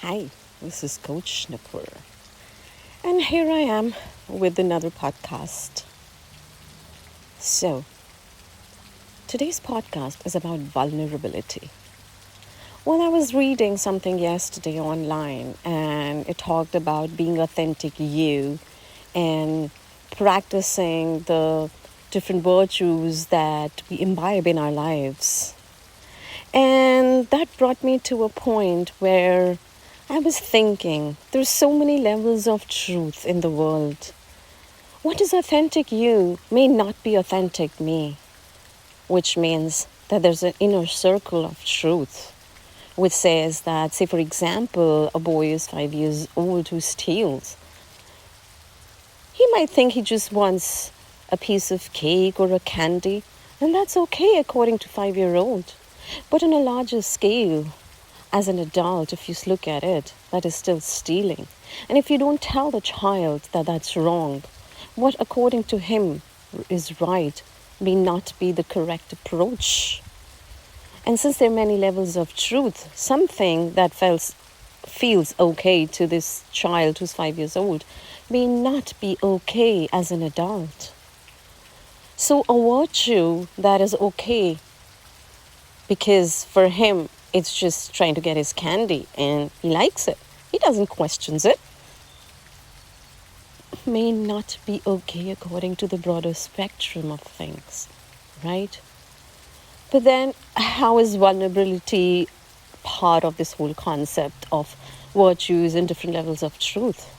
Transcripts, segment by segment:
Hi, this is Coach Nipur, and here I am with another podcast. So, today's podcast is about vulnerability. Well, I was reading something yesterday online, and it talked about being authentic you and practicing the different virtues that we imbibe in our lives. And that brought me to a point where I was thinking there's so many levels of truth in the world. What is authentic you may not be authentic me, which means that there's an inner circle of truth, which says that, say, for example, a boy is 5 years old who steals. He might think he just wants a piece of cake or a candy, and that's okay according to 5-year-old. But on a larger scale, as an adult, if you look at it, that is still stealing. And if you don't tell the child that that's wrong, what according to him is right may not be the correct approach. And since there are many levels of truth, something that feels okay to this child who's 5 years old may not be okay as an adult. So a virtue that is okay because for him it's just trying to get his candy and he likes it, he doesn't question it, may not be okay according to the broader spectrum of things, right? But then how is vulnerability part of this whole concept of virtues and different levels of truth?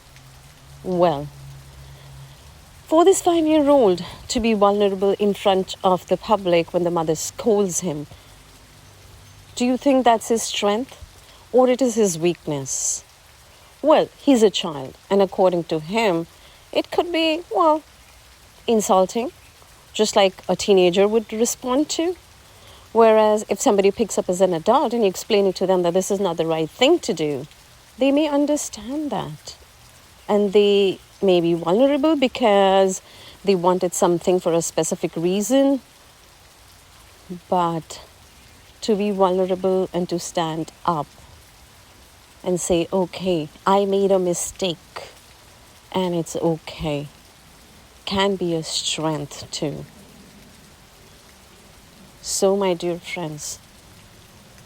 Well, for this 5-year-old to be vulnerable in front of the public when the mother scolds him, do you think that's his strength or it is his weakness? Well, he's a child, and according to him, it could be, insulting, just like a teenager would respond to. Whereas if somebody picks up as an adult and you explain it to them that this is not the right thing to do, they may understand that. And they may be vulnerable because they wanted something for a specific reason. But to be vulnerable and to stand up and say, okay, I made a mistake and it's okay, can be a strength too. So, my dear friends,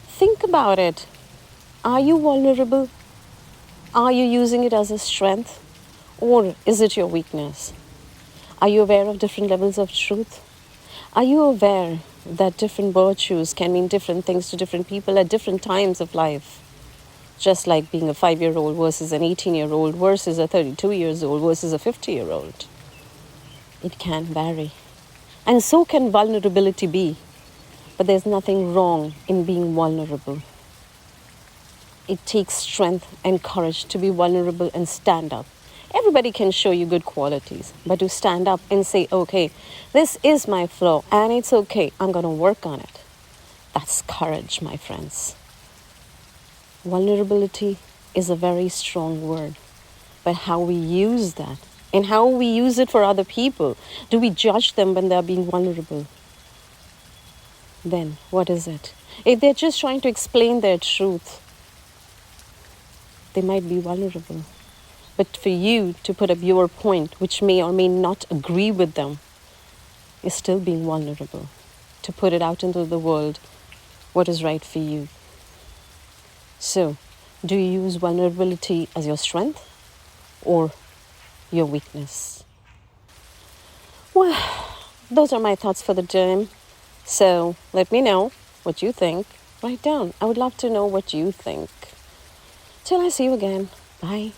think about it. Are you vulnerable? Are you using it as a strength? Or is it your weakness? Are you aware of different levels of truth? Are you aware that different virtues can mean different things to different people at different times of life? Just like being a 5-year-old versus an 18-year-old versus a 32-year-old versus a 50-year-old. It can vary. And so can vulnerability be. But there's nothing wrong in being vulnerable. It takes strength and courage to be vulnerable and stand up. Everybody can show you good qualities, but to stand up and say, okay, this is my flaw and it's okay, I'm going to work on it. That's courage, my friends. Vulnerability is a very strong word, but how we use that and how we use it for other people. Do we judge them when they're being vulnerable? Then what is it? If they're just trying to explain their truth, they might be vulnerable. But for you to put up your point, which may or may not agree with them, is still being vulnerable. To put it out into the world, what is right for you. So, do you use vulnerability as your strength or your weakness? Well, those are my thoughts for the day. So, let me know what you think. Write down. I would love to know what you think. Till I see you again. Bye.